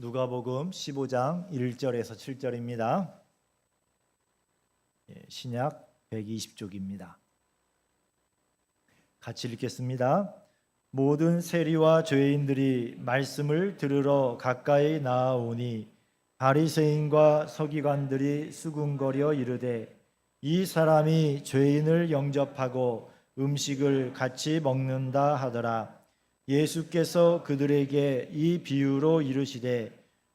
누가복음 15장 1절에서 7절입니다. 신약 120쪽입니다. 같이 읽겠습니다. 모든 세리와 죄인들이 말씀을 들으러 가까이 나아오니 바리새인과 서기관들이 수군거려 이르되 이 사람이 죄인을 영접하고 음식을 같이 먹는다 하더라. 예수께서 그들에게 이 비유로 이르시되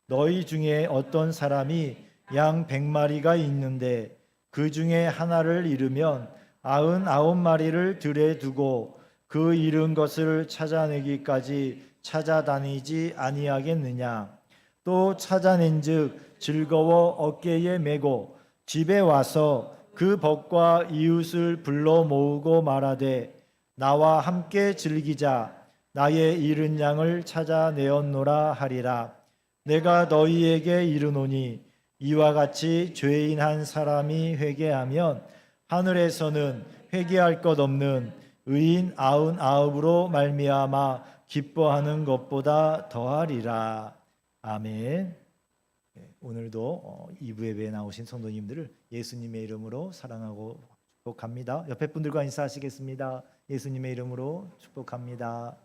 너희 중에 어떤 사람이 양 100마리가 있는데 그 중에 하나를 잃으면 99마리를 들에 두고 그 잃은 것을 찾아내기까지 찾아다니지 아니하겠느냐. 또 찾아낸즉 즐거워 어깨에 메고 집에 와서 그 벗과 이웃을 불러 모으고 말하되 나와 함께 즐기자. 나의 잃은 양을 찾아내었노라 하리라. 내가 너희에게 이르노니 이와 같이 죄인 한 사람이 회개하면 하늘에서는 회개할 것 없는 의인 99으로 말미암아 기뻐하는 것보다 더하리라. 아멘. 오늘도 2부 예배에 나오신 성도님들을 예수님의 이름으로 사랑하고 축복합니다. 옆에 분들과 인사하시겠습니다. 예수님의 이름으로 축복합니다.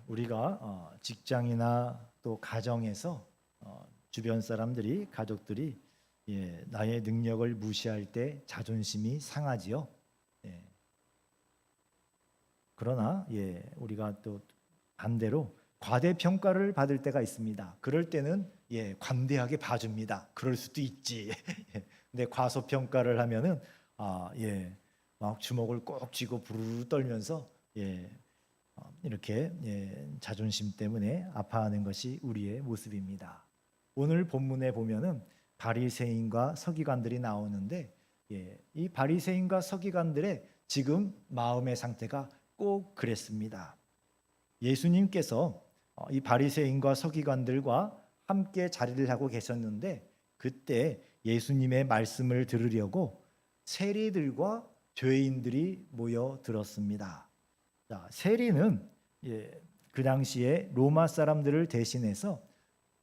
우리가 직장이나 또 가정에서 주변 사람들이 가족들이 나의 능력을 무시할 때 자존심이 상하지요. 그러나 우리가 또 반대로 과대평가를 받을 때가 있습니다. 그럴 때는 관대하게 봐줍니다. 그럴 수도 있지. 근데 과소평가를 하면은 막 주먹을 꼭 쥐고 부르르 떨면서 이렇게 자존심 때문에 아파하는 것이 우리의 모습입니다. 오늘 본문에 보면은 바리새인과 서기관들이 나오는데 이 바리새인과 서기관들의 지금 마음의 상태가 꼭 그랬습니다. 예수님께서 이 바리새인과 서기관들과 함께 자리를 하고 계셨는데 그때 예수님의 말씀을 들으려고 세리들과 죄인들이 모여들었습니다. 세리는 그 당시에 로마 사람들을 대신해서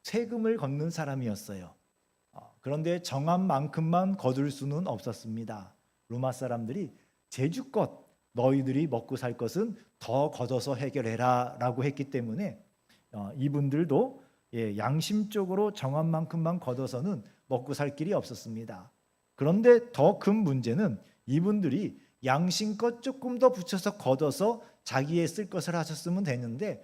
세금을 걷는 사람이었어요. 그런데 정한 만큼만 거둘 수는 없었습니다. 로마 사람들이 제주껏 너희들이 먹고 살 것은 더 걷어서 해결해라 라고 했기 때문에 이분들도 양심적으로 정한 만큼만 걷어서는 먹고 살 길이 없었습니다. 그런데 더 큰 문제는 이분들이 양심껏 조금 더 붙여서 걷어서 자기의 쓸 것을 하셨으면 되는데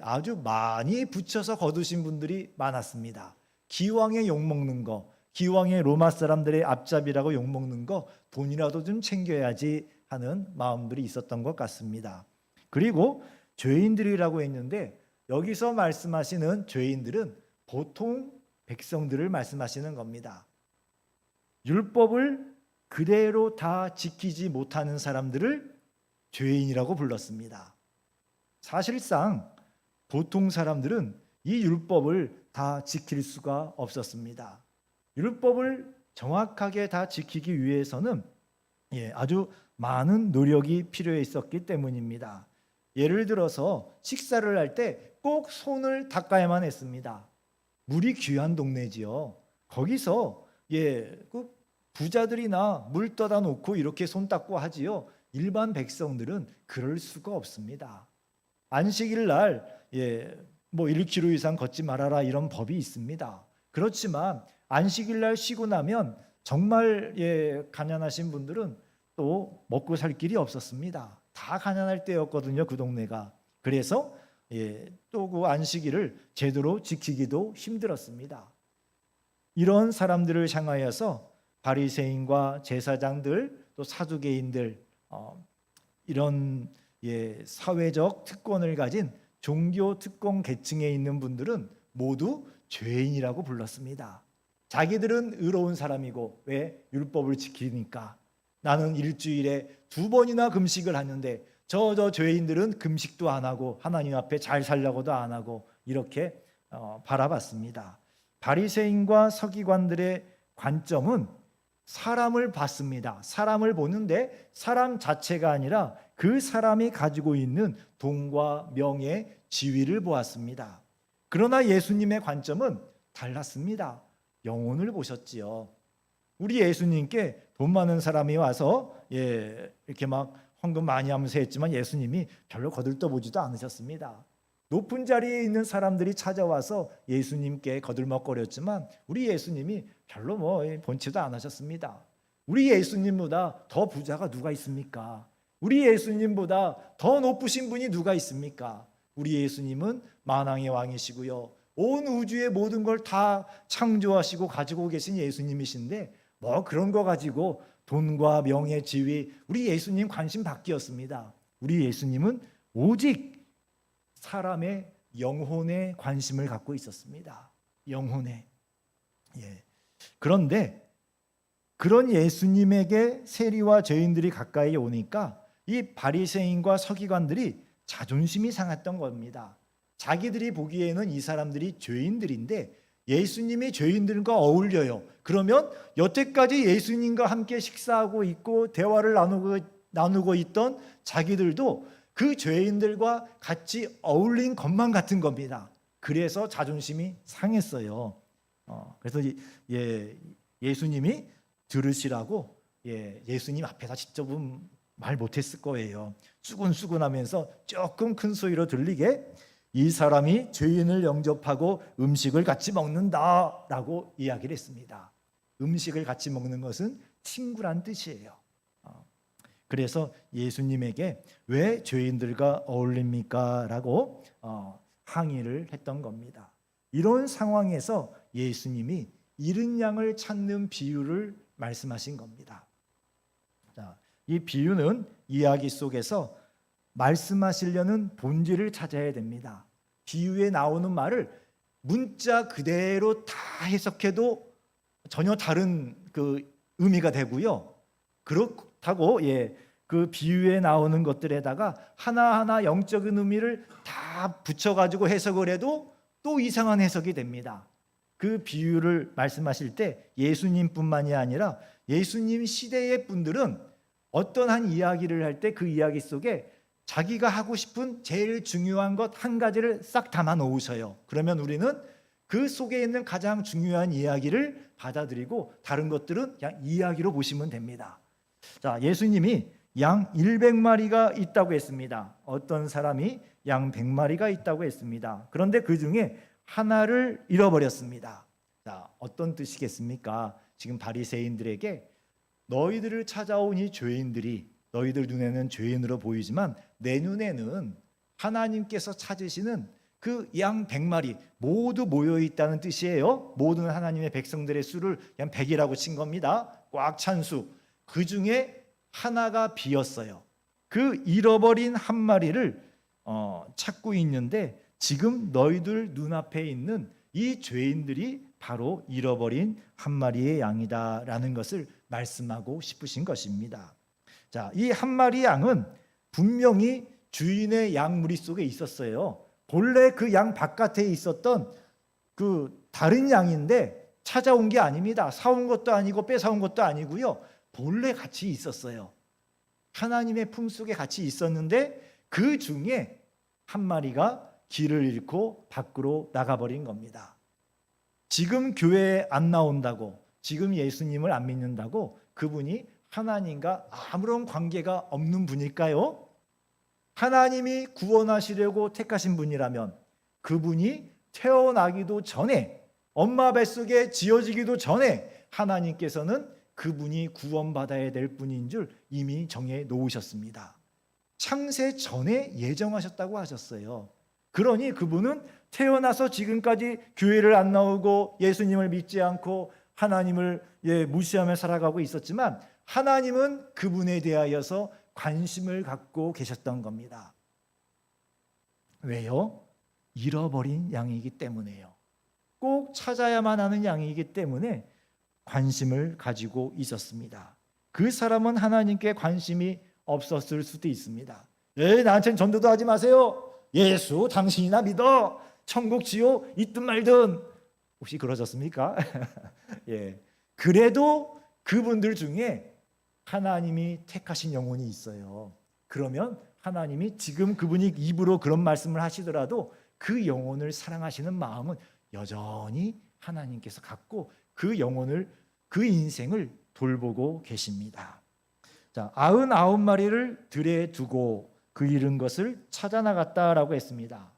아주 많이 붙여서 거두신 분들이 많았습니다. 기왕에 욕먹는 거, 기왕에 로마 사람들의 앞잡이라고 욕먹는 거 돈이라도 좀 챙겨야지 하는 마음들이 있었던 것 같습니다. 그리고 죄인들이라고 했는데 여기서 말씀하시는 죄인들은 보통 백성들을 말씀하시는 겁니다. 율법을 그대로 다 지키지 못하는 사람들을 죄인이라고 불렀습니다. 사실상 보통 사람들은 이 율법을 다 지킬 수가 없었습니다. 율법을 정확하게 다 지키기 위해서는 아주 많은 노력이 필요했었기 때문입니다. 예를 들어서 식사를 할 때 꼭 손을 닦아야만 했습니다. 물이 귀한 동네지요. 거기서 그 부자들이나 물 떠다 놓고 이렇게 손 닦고 하지요. 일반 백성들은 그럴 수가 없습니다. 안식일 날 뭐 1km 이상 걷지 말아라 이런 법이 있습니다. 그렇지만 안식일 날 쉬고 나면 정말 가난하신 분들은 또 먹고 살 길이 없었습니다. 다 가난할 때였거든요, 그 동네가. 그래서 또 그 안식일을 제대로 지키기도 힘들었습니다. 이런 사람들을 향하여서 바리새인과 제사장들 또 사두개인들 이런 사회적 특권을 가진 종교 특권 계층에 있는 분들은 모두 죄인이라고 불렀습니다. 자기들은 의로운 사람이고 왜 율법을 지키니까 나는 일주일에 2번이나 금식을 하는데 저 죄인들은 금식도 안 하고 하나님 앞에 잘 살려고도 안 하고 이렇게 바라봤습니다. 바리새인과 서기관들의 관점은 사람을 봤습니다. 사람을 보는데 사람 자체가 아니라 그 사람이 가지고 있는 돈과 명예, 지위를 보았습니다. 그러나 예수님의 관점은 달랐습니다. 영혼을 보셨지요. 우리 예수님께 돈 많은 사람이 와서 이렇게 막 헌금 많이 하면서 했지만 예수님이 별로 거들떠보지도 않으셨습니다. 높은 자리에 있는 사람들이 찾아와서 예수님께 거들먹거렸지만 우리 예수님이 별로 본치도 않으셨습니다. 우리 예수님보다 더 부자가 누가 있습니까? 우리 예수님보다 더 높으신 분이 누가 있습니까? 우리 예수님은 만왕의 왕이시고요. 온 우주의 모든 걸 다 창조하시고 가지고 계신 예수님이신데 뭐 그런 거 가지고 돈과 명예, 지위, 우리 예수님 관심 밖이었습니다. 우리 예수님은 오직 사람의 영혼에 관심을 갖고 있었습니다. 영혼에. 그런데 그런 예수님에게 세리와 죄인들이 가까이 오니까 이 바리새인과 서기관들이 자존심이 상했던 겁니다. 자기들이 보기에는 이 사람들이 죄인들인데 예수님이 죄인들과 어울려요. 그러면 여태까지 예수님과 함께 식사하고 있고 대화를 나누고 있던 자기들도 그 죄인들과 같이 어울린 것만 같은 겁니다. 그래서 자존심이 상했어요. 그래서 예수님이 들으시라고 예수님 앞에서 직접은 말 못했을 거예요. 수근수근하면서 조금 큰 소리로 들리게 이 사람이 죄인을 영접하고 음식을 같이 먹는다라고 이야기를 했습니다. 음식을 같이 먹는 것은 친구란 뜻이에요. 그래서 예수님에게 왜 죄인들과 어울립니까? 라고 항의를 했던 겁니다. 이런 상황에서 예수님이 잃은 양을 찾는 비유를 말씀하신 겁니다. 이 비유는 이야기 속에서 말씀하시려는 본질을 찾아야 됩니다. 비유에 나오는 말을 문자 그대로 다 해석해도 전혀 다른 그 의미가 되고요. 그렇다고 그 비유에 나오는 것들에다가 하나하나 영적인 의미를 다 붙여가지고 해석을 해도 또 이상한 해석이 됩니다. 그 비유를 말씀하실 때 예수님뿐만이 아니라 예수님 시대의 분들은 어떤 한 이야기를 할 때 그 이야기 속에 자기가 하고 싶은 제일 중요한 것 한 가지를 싹 담아 놓으셔요. 그러면 우리는 그 속에 있는 가장 중요한 이야기를 받아들이고 다른 것들은 그냥 이야기로 보시면 됩니다. 자, 예수님이 양 100마리가 있다고 했습니다. 어떤 사람이 양 100마리가 있다고 했습니다. 그런데 그 중에 하나를 잃어버렸습니다. 자, 어떤 뜻이겠습니까? 지금 바리새인들에게 너희들을 찾아온 이 죄인들이 너희들 눈에는 죄인으로 보이지만 내 눈에는 하나님께서 찾으시는 그 양 100마리 모두 모여 있다는 뜻이에요. 모든 하나님의 백성들의 수를 그냥 100이라고 친 겁니다. 꽉 찬 수. 그 중에 하나가 비었어요. 그 잃어버린 한 마리를 찾고 있는데 지금 너희들 눈앞에 있는 이 죄인들이 바로 잃어버린 한 마리의 양이다라는 것을 말씀하고 싶으신 것입니다. 자, 이 한 마리 양은 분명히 주인의 양 무리 속에 있었어요. 본래 그 양 바깥에 있었던 그 다른 양인데 찾아온 게 아닙니다. 사온 것도 아니고 뺏어온 것도 아니고요. 본래 같이 있었어요. 하나님의 품속에 같이 있었는데 그 중에 한 마리가 길을 잃고 밖으로 나가버린 겁니다. 지금 교회에 안 나온다고, 지금 예수님을 안 믿는다고 그분이 하나님과 아무런 관계가 없는 분일까요? 하나님이 구원하시려고 택하신 분이라면 그분이 태어나기도 전에, 엄마 뱃속에 지어지기도 전에 하나님께서는 그분이 구원받아야 될 분인 줄 이미 정해 놓으셨습니다. 창세 전에 예정하셨다고 하셨어요. 그러니 그분은 태어나서 지금까지 교회를 안 나오고 예수님을 믿지 않고 하나님을 무시하며 살아가고 있었지만 하나님은 그분에 대하여서 관심을 갖고 계셨던 겁니다. 왜요? 잃어버린 양이기 때문에요. 꼭 찾아야만 하는 양이기 때문에 관심을 가지고 있었습니다. 그 사람은 하나님께 관심이 없었을 수도 있습니다. 나한테는 전도도 하지 마세요. 예수 당신이나 믿어. 천국 지옥 있든 말든 혹시 그러셨습니까? 예. 그래도 그분들 중에 하나님이 택하신 영혼이 있어요. 그러면 하나님이 지금 그분이 입으로 그런 말씀을 하시더라도 그 영혼을 사랑하시는 마음은 여전히 하나님께서 갖고 그 영혼을, 그 인생을 돌보고 계십니다. 자, 99마리를 들에 두고 그 잃은 것을 찾아 나갔다라고 했습니다.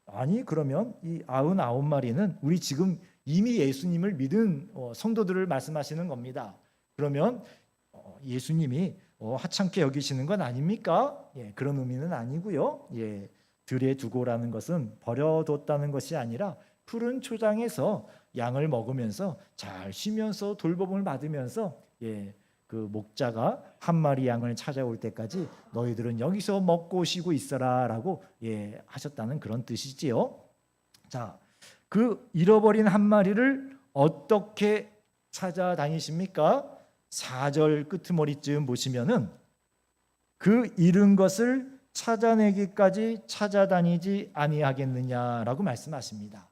아니, 그러면 이 99마리는 우리 지금 이미 예수님을 믿은 성도들을 말씀하시는 겁니다. 그러면 예수님이 하찮게 여기시는 건 아닙니까? 예, 그런 의미는 아니고요. 예, 들에 두고라는 것은 버려뒀다는 것이 아니라 푸른 초장에서 양을 먹으면서 잘 쉬면서 돌봄을 받으면서, 예, 그 목자가 한 마리 양을 찾아올 때까지 너희들은 여기서 먹고 쉬고 있어라라고, 예, 하셨다는 그런 뜻이지요. 자, 그 잃어버린 한 마리를 어떻게 찾아다니십니까? 4절 끄트머리쯤 보시면은 그 잃은 것을 찾아내기까지 찾아다니지 아니하겠느냐라고 말씀하십니다.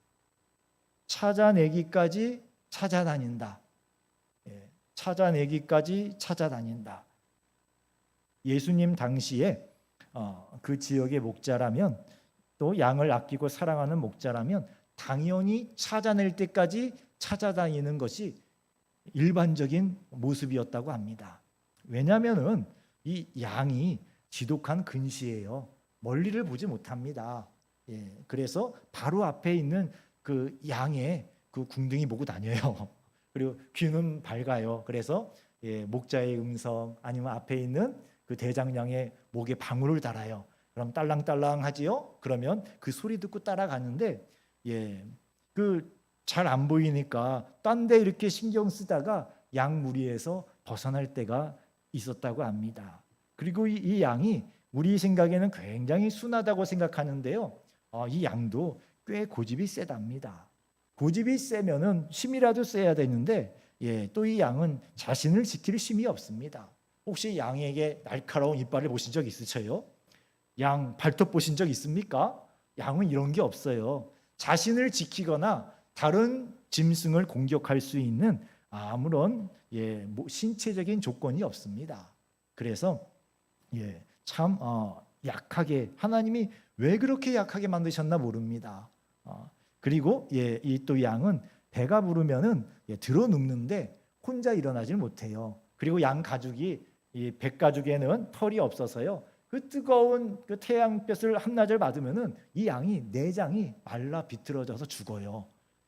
찾아내기까지 찾아다닌다. 예, 찾아내기까지 찾아다닌다. 예수님 당시에 그 지역의 목자라면, 또 양을 아끼고 사랑하는 목자라면 당연히 찾아낼 때까지 찾아다니는 것이 일반적인 모습이었다고 합니다. 왜냐하면은 이 양이 지독한 근시예요. 멀리를 보지 못합니다. 예, 그래서 바로 앞에 있는 그 양의 그 궁둥이 보고 다녀요. 그리고 귀는 밝아요. 그래서, 예, 목자의 음성 아니면 앞에 있는 그 대장양의 목에 방울을 달아요. 그럼 딸랑딸랑하지요. 그러면 그 소리 듣고 따라가는데, 예, 그 잘 안 보이니까 딴 데 이렇게 신경 쓰다가 양 무리에서 벗어날 때가 있었다고 합니다. 그리고 이 양이 우리 생각에는 굉장히 순하다고 생각하는데요. 이 양도 꽤 고집이 세답니다. 고집이 세면은 힘이라도 세야 되는데, 예, 또 이 양은 자신을 지킬 힘이 없습니다. 혹시 양에게 날카로운 이빨을 보신 적 있으세요? 양 발톱 보신 적 있습니까? 양은 이런 게 없어요. 자신을 지키거나 다른 짐승을 공격할 수 있는 아무런, 예, 신체적인 조건이 없습니다. 그래서, 예, 참 약하게, 하나님이 왜 그렇게 약하게 만드셨나 모릅니다. 그리고, 예, 이 또 양은 배가 부르면은, 예, 들어 눕는데 혼자 일어나질 못해요. 그리고 양 가죽이, 이 백가죽에는 털이 없어서요. 그 뜨거운 그 태양볕을 한낮을 받으면은 이 양이, 내장이 말라 비틀어져서 죽어요.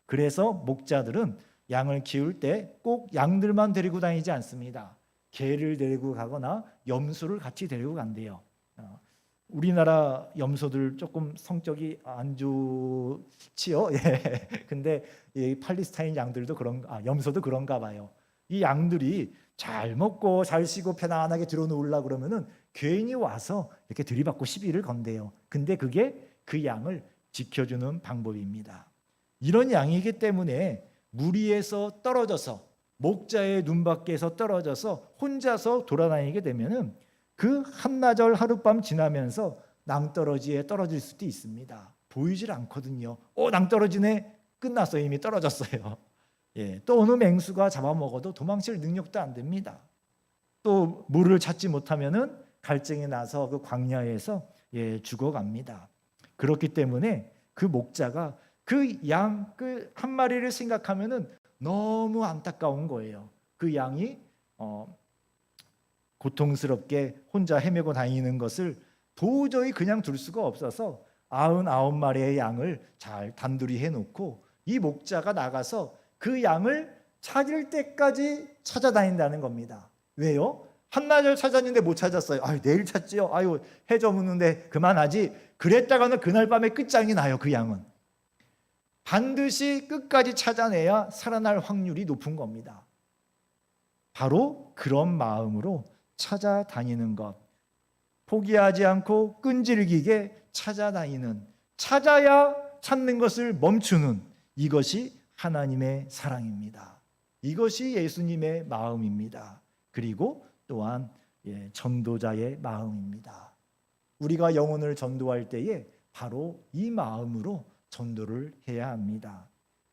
그래서 목자들은 양을 키울 때 꼭 양들만 데리고 다니지 않습니다. 개를 데리고 가거나 염소를 같이 데리고 간대요. 우리나라 염소들 조금 성격이 안 좋지요. 예. 근데 이 팔레스타인 양들도 염소도 그런가 봐요. 이 양들이 잘 먹고 잘 쉬고 편안하게 들어놓으려고 그러면은 괜히 와서 이렇게 들이받고 시비를 건대요. 근데 그게 그 양을 지켜주는 방법입니다. 이런 양이기 때문에 무리에서 떨어져서, 목자의 눈밖에서 떨어져서 혼자서 돌아다니게 되면은 그 한나절 하룻밤 지나면서 낭떠러지에 떨어질 수도 있습니다. 보이질 않거든요. 낭떠러지네. 끝났어요. 이미 떨어졌어요. 예, 또 어느 맹수가 잡아먹어도 도망칠 능력도 안 됩니다. 또 물을 찾지 못하면은 갈증이 나서 그 광야에서, 예, 죽어갑니다. 그렇기 때문에 그 목자가 그 양 그 한 마리를 생각하면은 너무 안타까운 거예요. 그 양이 고통스럽게 혼자 헤매고 다니는 것을 도저히 그냥 둘 수가 없어서 99마리의 양을 잘 단둘이 해놓고 이 목자가 나가서 그 양을 찾을 때까지 찾아다닌다는 겁니다. 왜요? 한나절 찾았는데 못 찾았어요. 내일 찾지요. 해 저무는데 그만하지. 그랬다가는 그날 밤에 끝장이 나요. 그 양은 반드시 끝까지 찾아내야 살아날 확률이 높은 겁니다. 바로 그런 마음으로 찾아다니는 것, 포기하지 않고 끈질기게 찾아다니는, 찾아야 찾는 것을 멈추는, 이것이 하나님의 사랑입니다. 이것이 예수님의 마음입니다. 그리고 또한, 전도자의 마음입니다. 우리가 영혼을 전도할 때에 바로 이 마음으로 전도를 해야 합니다.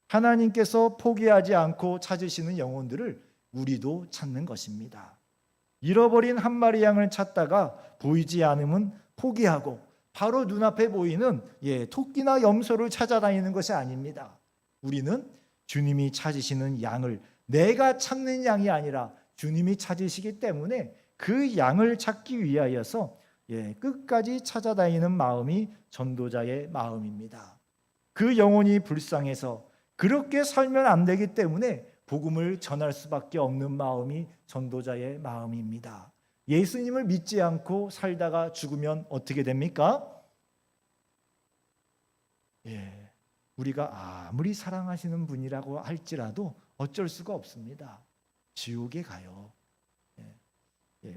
하나님께서 포기하지 않고 찾으시는 영혼들을 우리도 찾는 것입니다. 잃어버린 한 마리 양을 찾다가 보이지 않으면 포기하고 바로 눈앞에 보이는 토끼나 염소를 찾아다니는 것이 아닙니다. 우리는 주님이 찾으시는 양을, 내가 찾는 양이 아니라 주님이 찾으시기 때문에 그 양을 찾기 위하여서 끝까지 찾아다니는 마음이 전도자의 마음입니다. 그 영혼이 불쌍해서 그렇게 살면 안 되기 때문에 복음을 전할 수밖에 없는 마음이 전도자의 마음입니다. 예수님을 믿지 않고 살다가 죽으면 어떻게 됩니까? 우리가 아무리 사랑하시는 분이라고 할지라도 어쩔 수가 없습니다. 지옥에 가요.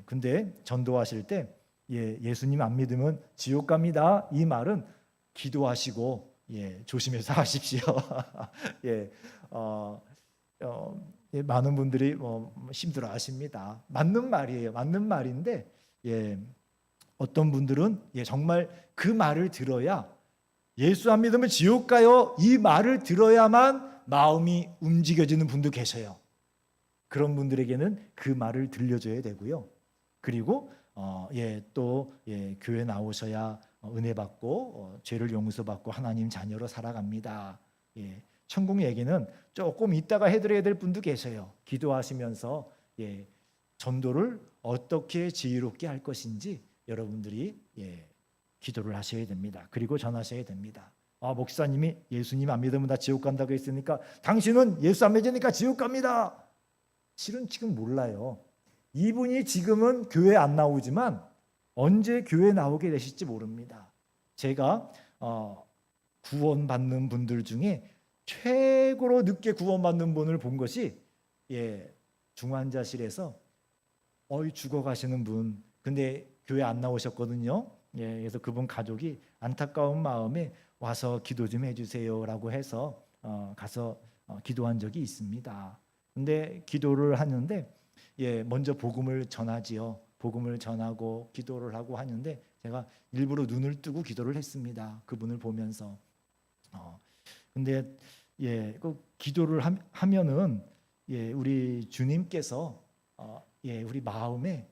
근데 전도하실 때 예수님 안 믿으면 지옥 갑니다. 이 말은 기도하시고 조심해서 하십시오. 많은 분들이 힘들어하십니다. 맞는 말이에요. 맞는 말인데 어떤 분들은 정말 그 말을 들어야 예수 안 믿으면 지옥 가요. 이 말을 들어야만 마음이 움직여지는 분도 계셔요. 그런 분들에게는 그 말을 들려줘야 되고요. 그리고 또 교회 나오셔야 은혜 받고 죄를 용서받고 하나님 자녀로 살아갑니다. 천국 얘기는 조금 이따가 해드려야 될 분도 계세요. 기도하시면서 전도를 어떻게 지혜롭게 할 것인지 여러분들이 기도를 하셔야 됩니다. 그리고 전하셔야 됩니다. 목사님이 예수님 안 믿으면 다 지옥 간다고 했으니까 당신은 예수 안 믿으니까 지옥 갑니다. 실은 지금 몰라요. 이분이 지금은 교회 안 나오지만 언제 교회 나오게 되실지 모릅니다. 제가 구원받는 분들 중에 최고로 늦게 구원받는 분을 본 것이 중환자실에서 죽어가시는 분, 근데 교회 안 나오셨거든요. 그래서 그분 가족이 안타까운 마음에 와서 기도 좀 해주세요라고 해서 가서 기도한 적이 있습니다. 근데 기도를 하는데 먼저 복음을 전하지요. 복음을 전하고 기도를 하고 하는데 제가 일부러 눈을 뜨고 기도를 했습니다. 그분을 보면서. 근데 그 기도를 하면은 우리 주님께서 우리 마음에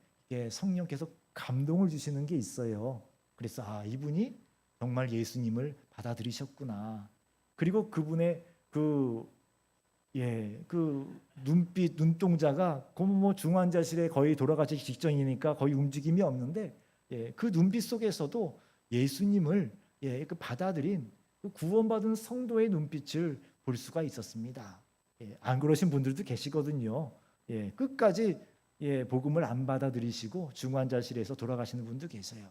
성령께서 감동을 주시는 게 있어요. 그래서 이분이 정말 예수님을 받아들이셨구나. 그리고 그분의 그 눈빛, 눈동자가 중환자실에 거의 돌아가시기 직전이니까 거의 움직임이 없는데 그 눈빛 속에서도 예수님을 받아들인 그 구원받은 성도의 눈빛을 볼 수가 있었습니다. 안 그러신 분들도 계시거든요. 끝까지 복음을 안 받아들이시고 중환자실에서 돌아가시는 분도 계세요.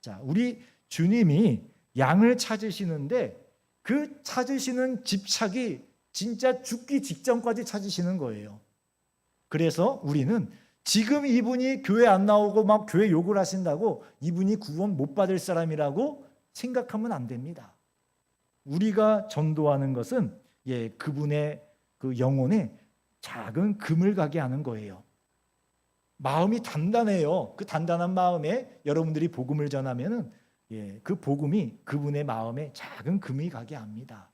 자, 우리 주님이 양을 찾으시는데 그 찾으시는 집착이 진짜 죽기 직전까지 찾으시는 거예요. 그래서 우리는 지금 이분이 교회 안 나오고 막 교회 욕을 하신다고 이분이 구원 못 받을 사람이라고 생각하면 안 됩니다. 우리가 전도하는 것은 그분의 그 영혼에 작은 금을 가게 하는 거예요. 마음이 단단해요. 그 단단한 마음에 여러분들이 복음을 전하면은 그 복음이 그분의 마음에 작은 금이 가게 합니다.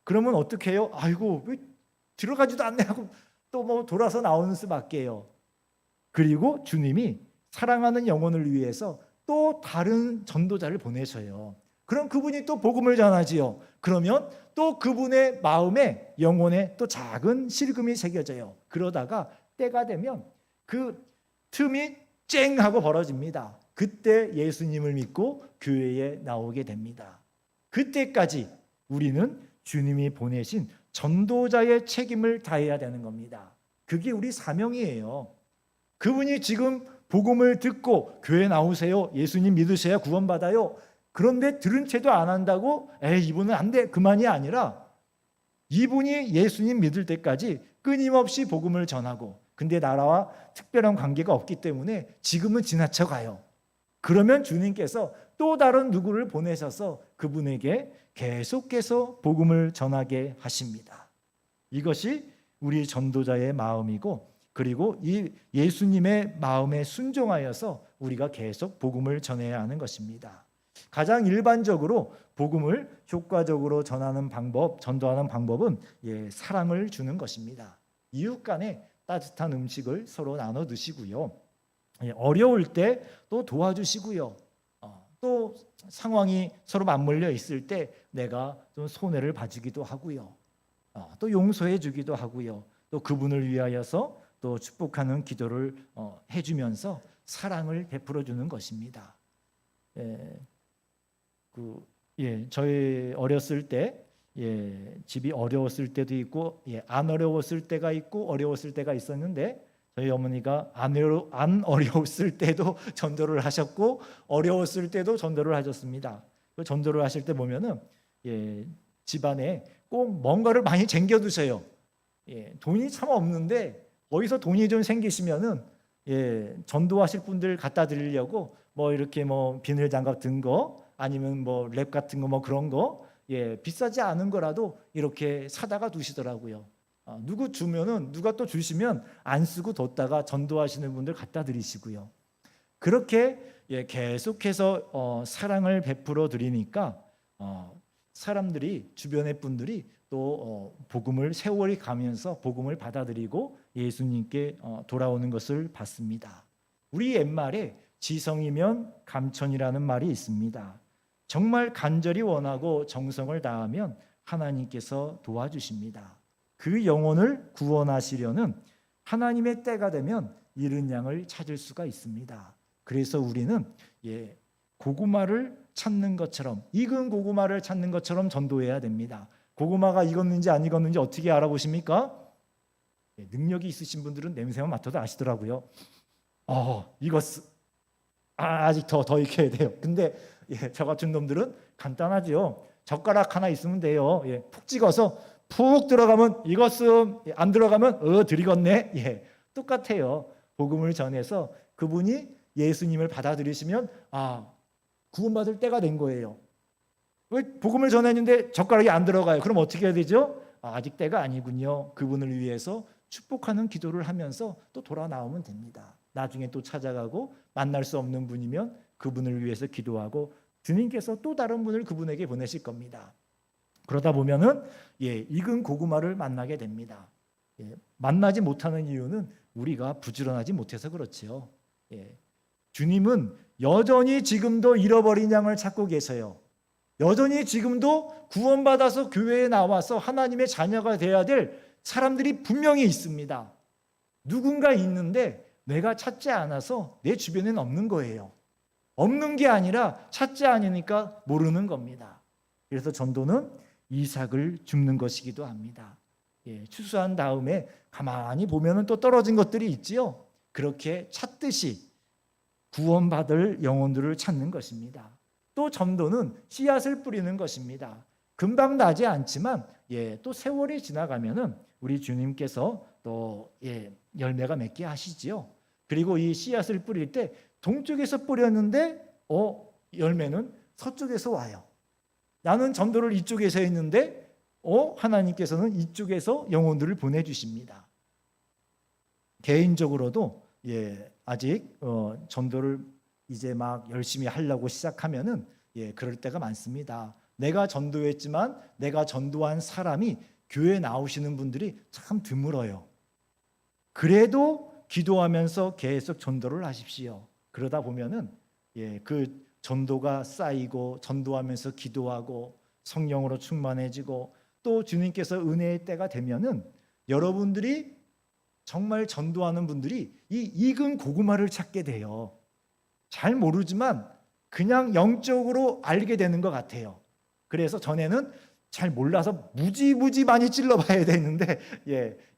그러면 어떻게 해요? 아이고 왜 들어가지도 않네 하고 또 돌아서 나오는 수밖에요. 그리고 주님이 사랑하는 영혼을 위해서 또 다른 전도자를 보내셔요. 그럼 그분이 또 복음을 전하지요. 그러면 또 그분의 마음에 영혼에 또 작은 실금이 새겨져요. 그러다가 때가 되면 그 틈이 쨍 하고 벌어집니다. 그때 예수님을 믿고 교회에 나오게 됩니다. 그때까지 우리는 주님이 보내신 전도자의 책임을 다해야 되는 겁니다. 그게 우리 사명이에요. 그분이 지금 복음을 듣고 교회 나오세요. 예수님 믿으셔야 구원받아요. 그런데 들은 채도 안 한다고 이분은 안 돼. 그만이 아니라 이분이 예수님 믿을 때까지 끊임없이 복음을 전하고 근데 나라와 특별한 관계가 없기 때문에 지금은 지나쳐 가요. 그러면 주님께서 또 다른 누구를 보내셔서 그분에게 계속해서 복음을 전하게 하십니다. 이것이 우리 전도자의 마음이고 그리고 이 예수님의 마음에 순종하여서 우리가 계속 복음을 전해야 하는 것입니다. 가장 일반적으로 복음을 효과적으로 전도하는 방법은 사랑을 주는 것입니다. 이웃 간에 따뜻한 음식을 서로 나눠 드시고요. 어려울 때 또 도와주시고요. 또 상황이 서로 맞물려 있을 때 내가 좀 손해를 봐주기도 하고요. 또 용서해 주기도 하고요. 또 그분을 위하여서 또 축복하는 기도를 해주면서 사랑을 베풀어 주는 것입니다. 저희 어렸을 때 집이 어려웠을 때도 있고 안 어려웠을 때가 있고 어려웠을 때가 있었는데 저희 어머니가 안 어려웠을 때도 전도를 하셨고 어려웠을 때도 전도를 하셨습니다. 그 전도를 하실 때 보면은 집안에 꼭 뭔가를 많이 챙겨두세요. 돈이 참 없는데 어디서 돈이 좀 생기시면은 전도하실 분들 갖다 드리려고 이렇게 비닐 장갑 든 거 아니면 랩 같은 거 그런 거 비싸지 않은 거라도 이렇게 사다가 두시더라고요. 누가 또 주시면 안 쓰고 뒀다가 전도하시는 분들 갖다 드리시고요. 그렇게 계속해서 사랑을 베풀어 드리니까 사람들이 주변의 분들이 또 복음을 세월이 가면서 복음을 받아들이고 예수님께 돌아오는 것을 봤습니다. 우리 옛말에 지성이면 감천이라는 말이 있습니다. 정말 간절히 원하고 정성을 다하면 하나님께서 도와주십니다. 그 영혼을 구원하시려는 하나님의 때가 되면 잃은 양을 찾을 수가 있습니다. 그래서 우리는 고구마를 찾는 것처럼 익은 고구마를 찾는 것처럼 전도해야 됩니다. 고구마가 익었는지 안 익었는지 어떻게 알아보십니까? 능력이 있으신 분들은 냄새만 맡아도 아시더라고요. 익었어. 아직 더 익혀야 돼요. 근데 저 같은 놈들은 간단하죠. 젓가락 하나 있으면 돼요. 푹 찍어서 푹 들어가면 익었음, 안 들어가면 덜 익었네. 똑같아요. 복음을 전해서 그분이 예수님을 받아들이시면 구원받을 때가 된 거예요. 왜 복음을 전했는데 젓가락이 안 들어가요? 그럼 어떻게 해야 되죠? 아직 때가 아니군요. 그분을 위해서 축복하는 기도를 하면서 또 돌아 나오면 됩니다. 나중에 또 찾아가고 만날 수 없는 분이면 그분을 위해서 기도하고 주님께서 또 다른 분을 그분에게 보내실 겁니다. 그러다 보면은 익은 고구마를 만나게 됩니다. 만나지 못하는 이유는 우리가 부지런하지 못해서 그렇지요. 주님은 여전히 지금도 잃어버린 양을 찾고 계세요. 여전히 지금도 구원받아서 교회에 나와서 하나님의 자녀가 되어야 될 사람들이 분명히 있습니다. 누군가 있는데 내가 찾지 않아서 내 주변에는 없는 거예요. 없는 게 아니라 찾지 않으니까 모르는 겁니다. 그래서 전도는 이삭을 줍는 것이기도 합니다. 추수한 다음에 가만히 보면은 또 떨어진 것들이 있지요. 그렇게 찾듯이 구원받을 영혼들을 찾는 것입니다. 또 전도는 씨앗을 뿌리는 것입니다. 금방 나지 않지만 또 세월이 지나가면은 우리 주님께서 또 열매가 맺게 하시지요. 그리고 이 씨앗을 뿌릴 때 동쪽에서 뿌렸는데 열매는 서쪽에서 와요. 나는 전도를 이쪽에서 했는데 하나님께서는 이쪽에서 영혼들을 보내주십니다. 개인적으로도 아직 전도를 이제 막 열심히 하려고 시작하면은 그럴 때가 많습니다. 내가 전도했지만 내가 전도한 사람이 교회에 나오시는 분들이 참 드물어요. 그래도 기도하면서 계속 전도를 하십시오. 그러다 보면은 그 전도가 쌓이고 전도하면서 기도하고 성령으로 충만해지고 또 주님께서 은혜의 때가 되면은 여러분들이 정말 전도하는 분들이 이 익은 고구마를 찾게 돼요. 잘 모르지만 그냥 영적으로 알게 되는 것 같아요. 그래서 전에는 잘 몰라서 무지 많이 찔러봐야 되는데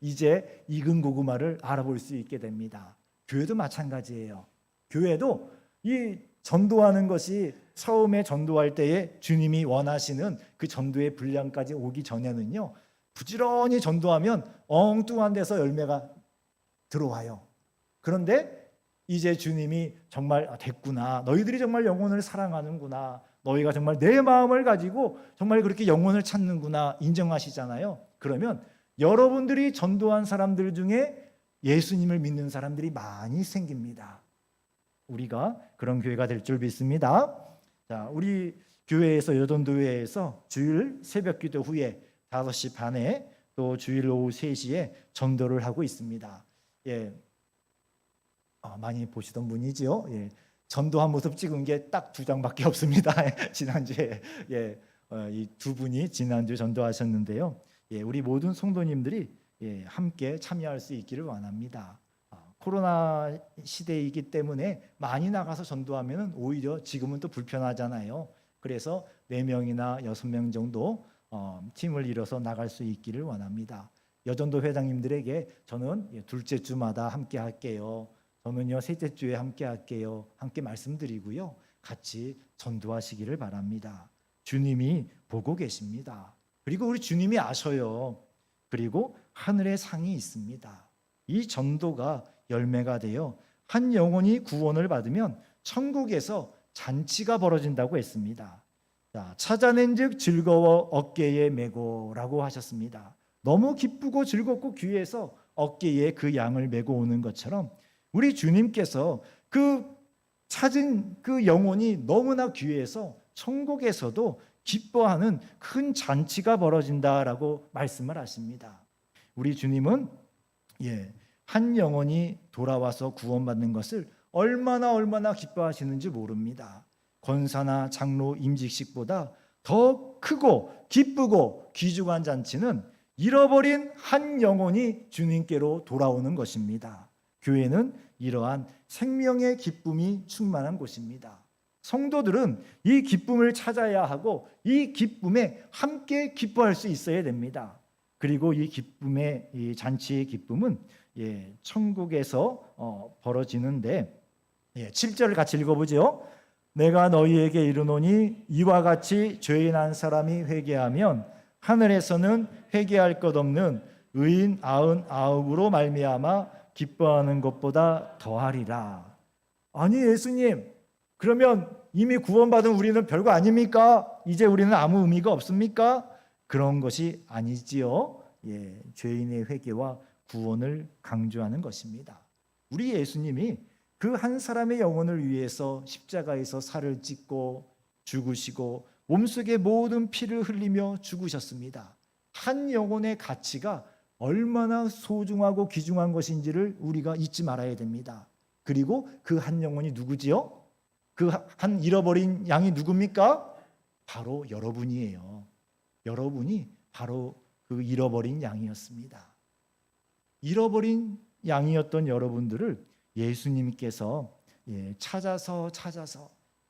이제 익은 고구마를 알아볼 수 있게 됩니다. 교회도 마찬가지예요. 교회도 이 전도하는 것이 처음에 전도할 때에 주님이 원하시는 그 전도의 분량까지 오기 전에는요, 부지런히 전도하면 엉뚱한 데서 열매가 들어와요. 그런데 이제 주님이 정말 됐구나, 너희들이 정말 영혼을 사랑하는구나, 너희가 정말 내 마음을 가지고 정말 그렇게 영혼을 찾는구나 인정하시잖아요. 그러면 여러분들이 전도한 사람들 중에 예수님을 믿는 사람들이 많이 생깁니다. 우리가 그런 교회가 될 줄 믿습니다. 자, 우리 교회에서 여전도회에서 주일 새벽기도 후에 5시 반에 또 주일 오후 3시에 전도를 하고 있습니다. 예, 많이 보시던 분이지요. 예, 전도한 모습 찍은 게 딱 2장밖에 없습니다. 지난주에 이 두 분이 지난주 전도하셨는데요. 예, 우리 모든 성도님들이 함께 참여할 수 있기를 원합니다. 코로나 시대이기 때문에 많이 나가서 전도하면 오히려 지금은 또 불편하잖아요. 그래서 4명이나 6명 정도 팀을 이뤄서 나갈 수 있기를 원합니다. 여전도 회장님들에게 저는 둘째 주마다 함께 할게요. 저는요 셋째 주에 함께 할게요. 함께 말씀드리고요. 같이 전도하시기를 바랍니다. 주님이 보고 계십니다. 그리고 우리 주님이 아셔요. 그리고 하늘에 상이 있습니다. 이 전도가 열매가 되어 한 영혼이 구원을 받으면 천국에서 잔치가 벌어진다고 했습니다. 자, 찾아낸즉 즐거워 어깨에 메고라고 하셨습니다. 너무 기쁘고 즐겁고 귀해서 어깨에 그 양을 메고 오는 것처럼 우리 주님께서 그 찾은 그 영혼이 너무나 귀해서 천국에서도 기뻐하는 큰 잔치가 벌어진다라고 말씀을 하십니다. 우리 주님은 한 영혼이 돌아와서 구원받는 것을 얼마나 기뻐하시는지 모릅니다. 권사나 장로 임직식보다 더 크고 기쁘고 귀중한 잔치는 잃어버린 한 영혼이 주님께로 돌아오는 것입니다. 교회는 이러한 생명의 기쁨이 충만한 곳입니다. 성도들은 이 기쁨을 찾아야 하고 이 기쁨에 함께 기뻐할 수 있어야 됩니다. 그리고 이 기쁨의 이 잔치의 기쁨은 천국에서 벌어지는데 7절을 같이 읽어보죠. 내가 너희에게 이르노니 이와 같이 죄인 한 사람이 회개하면 하늘에서는 회개할 것 없는 의인 99으로 말미암아 기뻐하는 것보다 더하리라. 아니 예수님, 그러면 이미 구원받은 우리는 별거 아닙니까? 이제 우리는 아무 의미가 없습니까? 그런 것이 아니지요. 죄인의 회개와 구원을 강조하는 것입니다. 우리 예수님이 그 한 사람의 영혼을 위해서 십자가에서 살을 찢고 죽으시고 몸속의 모든 피를 흘리며 죽으셨습니다. 한 영혼의 가치가 얼마나 소중하고 귀중한 것인지를 우리가 잊지 말아야 됩니다. 그리고 그 한 영혼이 누구지요? 그 한 잃어버린 양이 누굽니까? 바로 여러분이에요. 여러분이 바로 그 잃어버린 양이었습니다. 잃어버린 양이었던 여러분들을 예수님께서 찾아서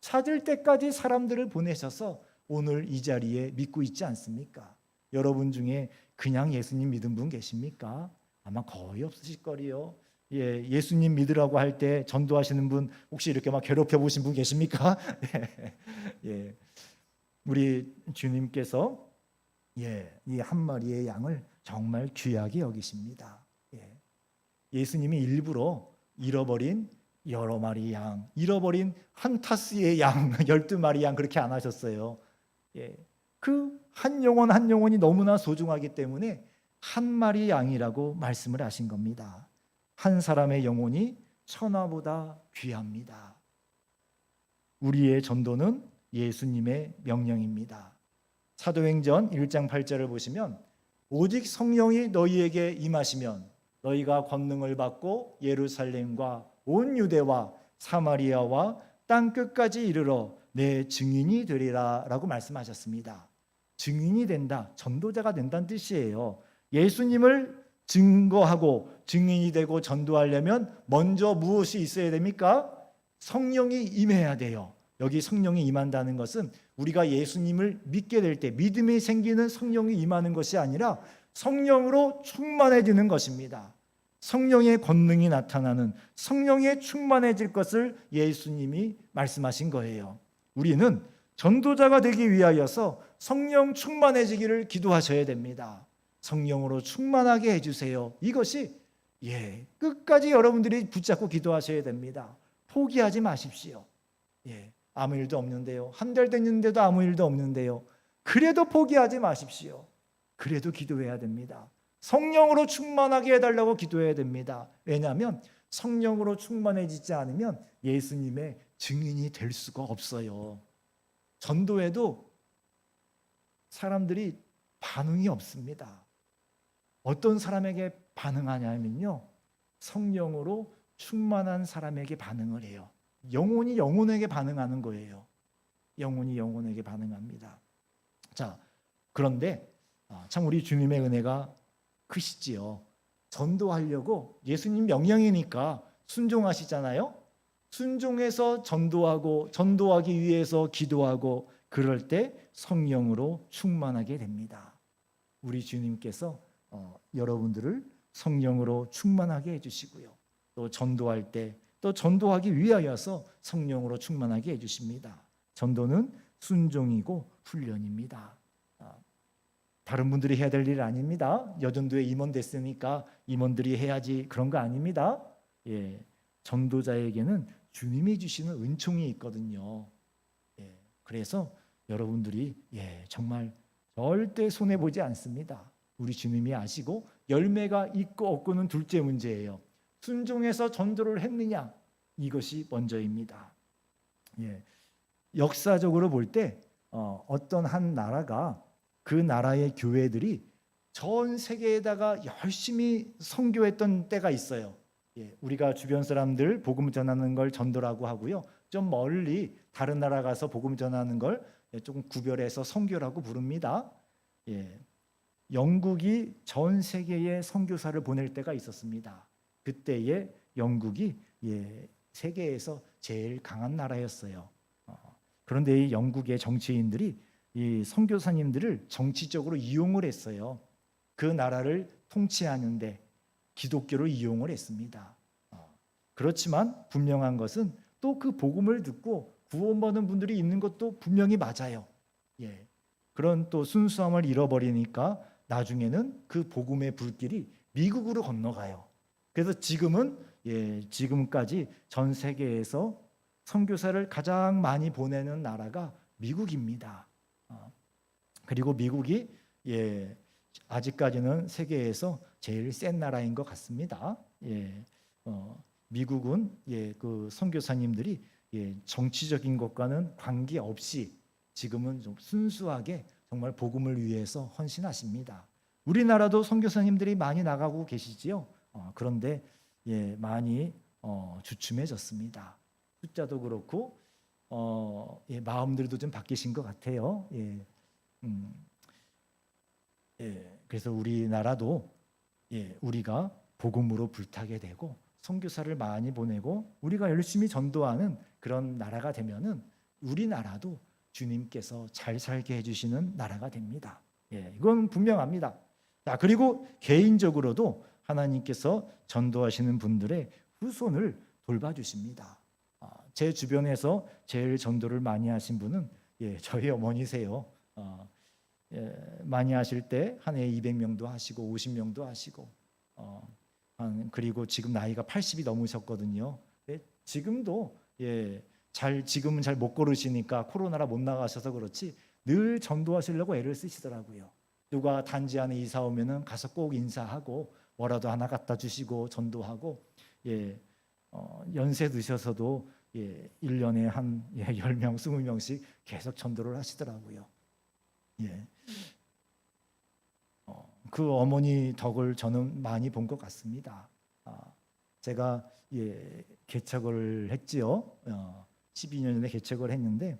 찾을 때까지 사람들을 보내셔서 오늘 이 자리에 믿고 있지 않습니까? 여러분 중에 그냥 예수님 믿은 분 계십니까? 아마 거의 없으실 거리요. 예수님 믿으라고 할 때 전도하시는 분 혹시 이렇게 막 괴롭혀 보신 분 계십니까? 우리 주님께서 이 한 마리의 양을 정말 귀하게 여기십니다. 예수님이 일부러 잃어버린 여러 마리 양, 잃어버린 한 타스의 양, 12마리 양 그렇게 안 하셨어요. 그 한 영혼 한 영혼이 너무나 소중하기 때문에 한 마리 양이라고 말씀을 하신 겁니다. 한 사람의 영혼이 천하보다 귀합니다. 우리의 전도는 예수님의 명령입니다. 사도행전 1장 8절을 보시면 오직 성령이 너희에게 임하시면 너희가 권능을 받고 예루살렘과 온 유대와 사마리아와 땅 끝까지 이르러 내 증인이 되리라 라고 말씀하셨습니다. 증인이 된다, 전도자가 된다는 뜻이에요. 예수님을 증거하고 증인이 되고 전도하려면 먼저 무엇이 있어야 됩니까? 성령이 임해야 돼요. 여기 성령이 임한다는 것은 우리가 예수님을 믿게 될 때 믿음이 생기는 성령이 임하는 것이 아니라 성령으로 충만해지는 것입니다. 성령의 권능이 나타나는, 성령에 충만해질 것을 예수님이 말씀하신 거예요. 우리는 전도자가 되기 위하여서 성령 충만해지기를 기도하셔야 됩니다. 성령으로 충만하게 해주세요. 이것이 끝까지 여러분들이 붙잡고 기도하셔야 됩니다. 포기하지 마십시오. 아무 일도 없는데요. 한 달 됐는데도 아무 일도 없는데요. 그래도 포기하지 마십시오. 그래도 기도해야 됩니다. 성령으로 충만하게 해달라고 기도해야 됩니다. 왜냐하면 성령으로 충만해지지 않으면 예수님의 증인이 될 수가 없어요. 전도해도 사람들이 반응이 없습니다. 어떤 사람에게 반응하냐면요, 성령으로 충만한 사람에게 반응을 해요. 영혼이 영혼에게 반응하는 거예요. 영혼이 영혼에게 반응합니다. 자, 그런데 참 우리 주님의 은혜가 크시지요. 전도하려고 예수님 명령이니까 순종하시잖아요. 순종해서 전도하고, 전도하기 위해서 기도하고, 그럴 때 성령으로 충만하게 됩니다. 우리 주님께서 여러분들을 성령으로 충만하게 해주시고요, 또 전도할 때 또 전도하기 위하여서 성령으로 충만하게 해주십니다. 전도는 순종이고 훈련입니다. 다른 분들이 해야 될 일 아닙니다. 여전도에 임원 됐으니까 임원들이 해야지, 그런 거 아닙니다. 전도자에게는 주님이 주시는 은총이 있거든요. 그래서 여러분들이 정말 절대 손해 보지 않습니다. 우리 주님이 아시고, 열매가 있고 없고는 둘째 문제예요. 순종해서 전도를 했느냐, 이것이 먼저입니다. 역사적으로 볼 때 어떤 한 나라가, 그 나라의 교회들이 전 세계에다가 열심히 선교했던 때가 있어요. 우리가 주변 사람들 복음 전하는 걸 전도라고 하고요, 좀 멀리 다른 나라 가서 복음 전하는 걸 조금 구별해서 선교라고 부릅니다. 영국이 전 세계에 선교사를 보낼 때가 있었습니다. 그때에 영국이 세계에서 제일 강한 나라였어요. 그런데 이 영국의 정치인들이 이 선교사님들을 정치적으로 이용을 했어요. 그 나라를 통치하는데 기독교를 이용을 했습니다. 그렇지만 분명한 것은 또 그 복음을 듣고 구원받은 분들이 있는 것도 분명히 맞아요. 그런 또 순수함을 잃어버리니까 나중에는 그 복음의 불길이 미국으로 건너가요. 그래서 지금까지 전 세계에서 선교사를 가장 많이 보내는 나라가 미국입니다. 그리고 미국이 아직까지는 세계에서 제일 센 나라인 것 같습니다. 미국은 그 선교사님들이 정치적인 것과는 관계없이 지금은 좀 순수하게 정말 복음을 위해서 헌신하십니다. 우리나라도 선교사님들이 많이 나가고 계시지요. 그런데 많이 주춤해졌습니다. 숫자도 그렇고 마음들도 좀 바뀌신 것 같아요. 그래서 우리나라도 우리가 복음으로 불타게 되고 선교사를 많이 보내고 우리가 열심히 전도하는 그런 나라가 되면은 우리나라도 주님께서 잘 살게 해주시는 나라가 됩니다. 이건 분명합니다. 자, 그리고 개인적으로도 하나님께서 전도하시는 분들의 후손을 돌봐주십니다. 제 주변에서 제일 전도를 많이 하신 분은 저희 어머니세요. 많이 하실 때 한 해에 200명도 하시고 50명도 하시고 그리고 지금 나이가 80이 넘으셨거든요. 지금도 지금은 잘 못 걸으시니까 코로나라 못 나가셔서 그렇지 늘 전도하시려고 애를 쓰시더라고요. 누가 단지 안에 이사 오면은 가서 꼭 인사하고 뭐라도 하나 갖다 주시고 전도하고 연세 드셔서도 1년에 한 10명, 20명씩 계속 전도를 하시더라고요. 그 어머니 덕을 저는 많이 본 것 같습니다. 제가 개척을 했지요. 12년 전에 개척을 했는데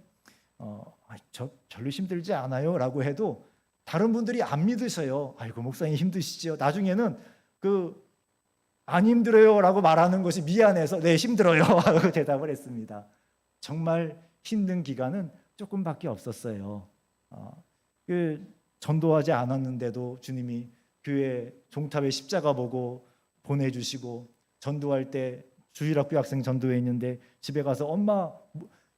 별로 힘들지 않아요 라고 해도 다른 분들이 안 믿으셔요. 아이고 목사님 힘드시죠. 나중에는 안 힘들어요 라고 말하는 것이 미안해서 네 힘들어요 하고 대답을 했습니다. 정말 힘든 기간은 조금밖에 없었어요. 전도하지 않았는데도 주님이 교회 종탑에 십자가 보고 보내주시고, 전도할 때 주일학교 학생 전도했는데 집에 가서 엄마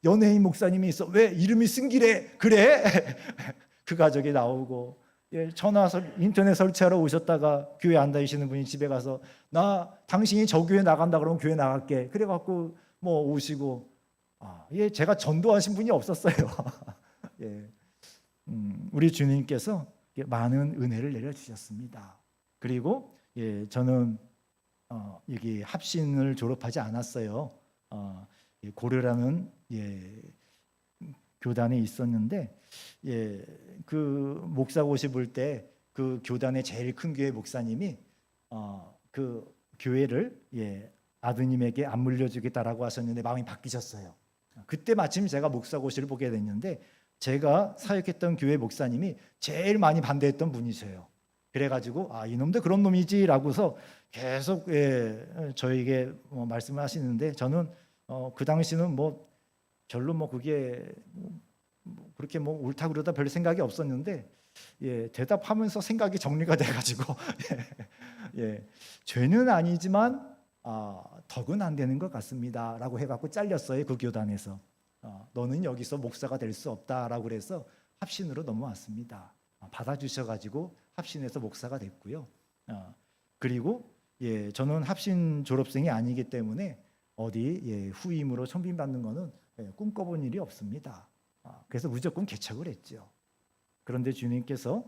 연예인 목사님이 있어, 왜 이름이 승기래 그래? 그 가족이 나오고, 전화 인터넷 설치하러 오셨다가 교회 안 다니시는 분이 집에 가서 나 당신이 저 교회 나간다 그러면 교회 나갈게 그래갖고 뭐 오시고, 제가 전도하신 분이 없었어요. 우리 주님께서 많은 은혜를 내려주셨습니다. 그리고 저는 여기 합신을 졸업하지 않았어요. 고려라는 교단에 있었는데 그 목사고시 볼 때 그 교단의 제일 큰 교회 목사님이 그 교회를 아드님에게 안 물려주겠다라고 하셨는데 마음이 바뀌셨어요. 그때 마침 제가 목사고시를 보게 됐는데 제가 사역했던 교회 목사님이 제일 많이 반대했던 분이세요. 그래가지고 이놈도 그런 놈이지라고서 계속 저에게 말씀을 하시는데 저는 그 당시는 별로 그게 그렇게 옳다 그러다 별 생각이 없었는데 대답하면서 생각이 정리가 돼가지고 죄는 아니지만 덕은 안 되는 것 같습니다라고 해갖고 잘렸어요. 그 교단에서 너는 여기서 목사가 될 수 없다라고 그래서 합신으로 넘어왔습니다. 받아주셔가지고 합신해서 목사가 됐고요. 그리고 저는 합신 졸업생이 아니기 때문에 어디 후임으로 청빙받는 거는 꿈꿔본 일이 없습니다. 그래서 무조건 개척을 했죠. 그런데 주님께서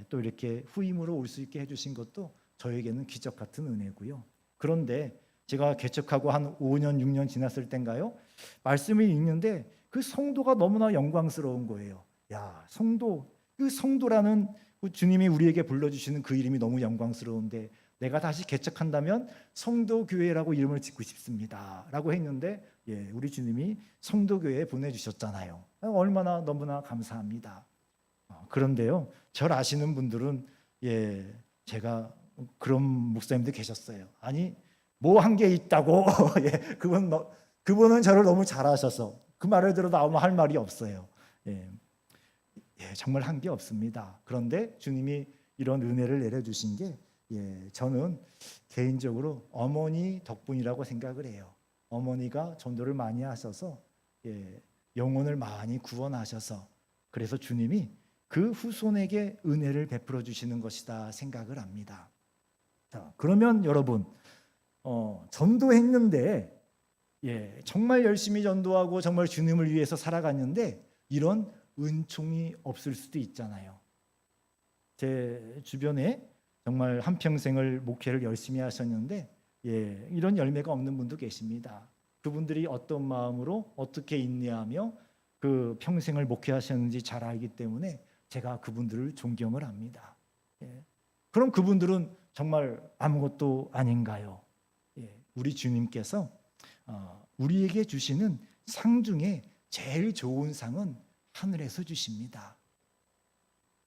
또 이렇게 후임으로 올 수 있게 해주신 것도 저에게는 기적 같은 은혜고요. 그런데 제가 개척하고 한 5년 6년 지났을 땐가요, 말씀을 읽는데 그 성도가 너무나 영광스러운 거예요. 성도, 그 성도라는 주님이 우리에게 불러주시는 그 이름이 너무 영광스러운데 내가 다시 개척한다면 성도교회라고 이름을 짓고 싶습니다 라고 했는데 우리 주님이 성도교회에 보내주셨잖아요. 얼마나 너무나 감사합니다. 그런데요, 저를 아시는 분들은 제가 그런 목사님들 계셨어요. 아니 뭐 한 게 있다고 그분은 저를 너무 잘 아셔서 그 말을 들어도 아무 할 말이 없어요. 정말 한 게 없습니다. 그런데 주님이 이런 은혜를 내려주신 게 저는 개인적으로 어머니 덕분이라고 생각을 해요. 어머니가 전도를 많이 하셔서 영혼을 많이 구원하셔서 그래서 주님이 그 후손에게 은혜를 베풀어 주시는 것이다 생각을 합니다. 자, 그러면 여러분 전도했는데 정말 열심히 전도하고 정말 주님을 위해서 살아갔는데 이런 은총이 없을 수도 있잖아요. 제 주변에 정말 한평생을 목회를 열심히 하셨는데 이런 열매가 없는 분도 계십니다. 그분들이 어떤 마음으로 어떻게 인내하며 그 평생을 목회하셨는지 잘 알기 때문에 제가 그분들을 존경을 합니다. 그럼 그분들은 정말 아무것도 아닌가요? 우리 주님께서 우리에게 주시는 상 중에 제일 좋은 상은 하늘에서 주십니다.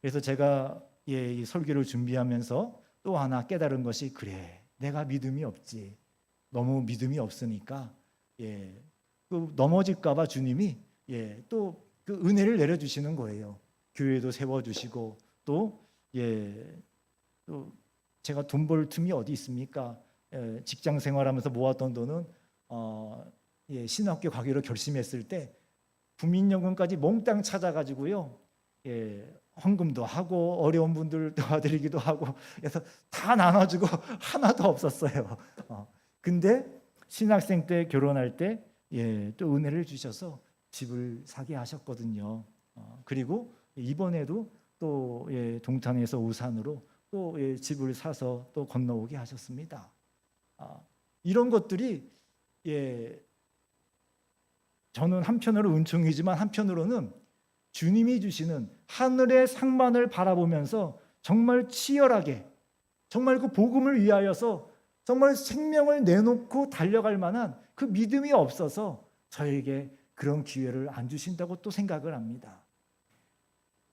그래서 제가 이 설교를 준비하면서 또 하나 깨달은 것이 그래, 내가 믿음이 없지. 너무 믿음이 없으니까 그 넘어질까 봐 주님이 또 그 은혜를 내려주시는 거예요. 교회도 세워주시고 또 제가 돈 벌 틈이 어디 있습니까? 직장 생활하면서 모았던 돈은 신학교 가기로 결심했을 때 국민연금까지 몽땅 찾아가지고요. 헌금도 하고 어려운 분들 도와드리기도 하고 그래서 다 나눠주고 하나도 없었어요. 근데 신학생 때 결혼할 때 또 은혜를 주셔서 집을 사게 하셨거든요. 그리고 이번에도 또 동탄에서 우산으로 또 집을 사서 또 건너오게 하셨습니다. 이런 것들이 저는 한편으로 은총이지만 한편으로는 주님이 주시는 하늘의 상만을 바라보면서 정말 치열하게 정말 그 복음을 위하여서 정말 생명을 내놓고 달려갈 만한 그 믿음이 없어서 저에게 그런 기회를 안 주신다고 또 생각을 합니다.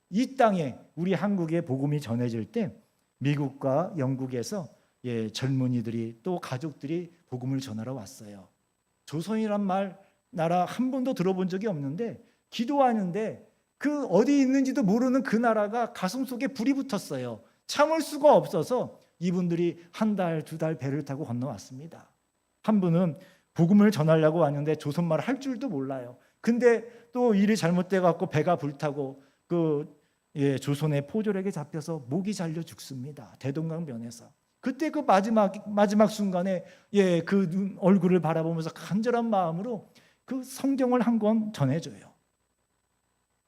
이 땅에 우리 한국의 복음이 전해질 때 미국과 영국에서 젊은이들이 또 가족들이 복음을 전하러 왔어요. 조선이란 나라 한 번도 들어본 적이 없는데 기도하는데 그 어디 있는지도 모르는 그 나라가 가슴 속에 불이 붙었어요. 참을 수가 없어서 이분들이 한 달, 두 달 배를 타고 건너왔습니다. 한 분은 복음을 전하려고 왔는데 조선말 할 줄도 몰라요. 근데 또 일이 잘못돼 갖고 배가 불타고 조선의 포졸에게 잡혀서 목이 잘려 죽습니다. 대동강변에서. 그때 그 마지막 순간에 그 얼굴을 바라보면서 간절한 마음으로 그 성경을 한 권 전해줘요.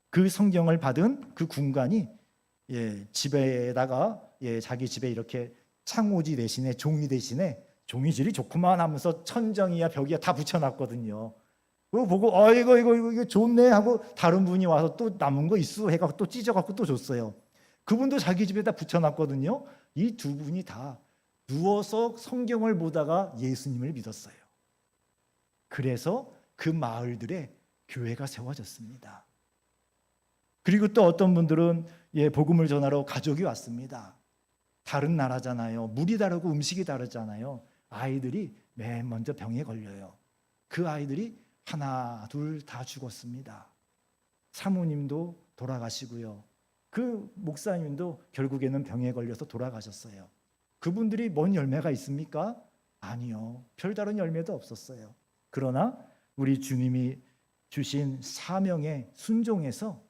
그 성경을 받은 그 군관이 집에다가 자기 집에 이렇게 창호지 대신에 종이 대신에 종이질이 좋구만 하면서 천정이야 벽이야 다 붙여놨거든요. 그거 보고 이거 좋네 하고 다른 분이 와서 또 남은 거 있어 해갖고 또 찢어갖고 또 줬어요. 그분도 자기 집에다 붙여놨거든요. 이 두 분이 다 누워서 성경을 보다가 예수님을 믿었어요. 그래서 그 마을들에 교회가 세워졌습니다. 그리고 또 어떤 분들은 복음을 전하러 가족이 왔습니다. 다른 나라잖아요. 물이 다르고 음식이 다르잖아요. 아이들이 맨 먼저 병에 걸려요. 그 아이들이 하나 둘 다 죽었습니다. 사모님도 돌아가시고요. 그 목사님도 결국에는 병에 걸려서 돌아가셨어요. 그분들이 뭔 열매가 있습니까? 아니요. 별다른 열매도 없었어요. 그러나 우리 주님이 주신 사명에 순종해서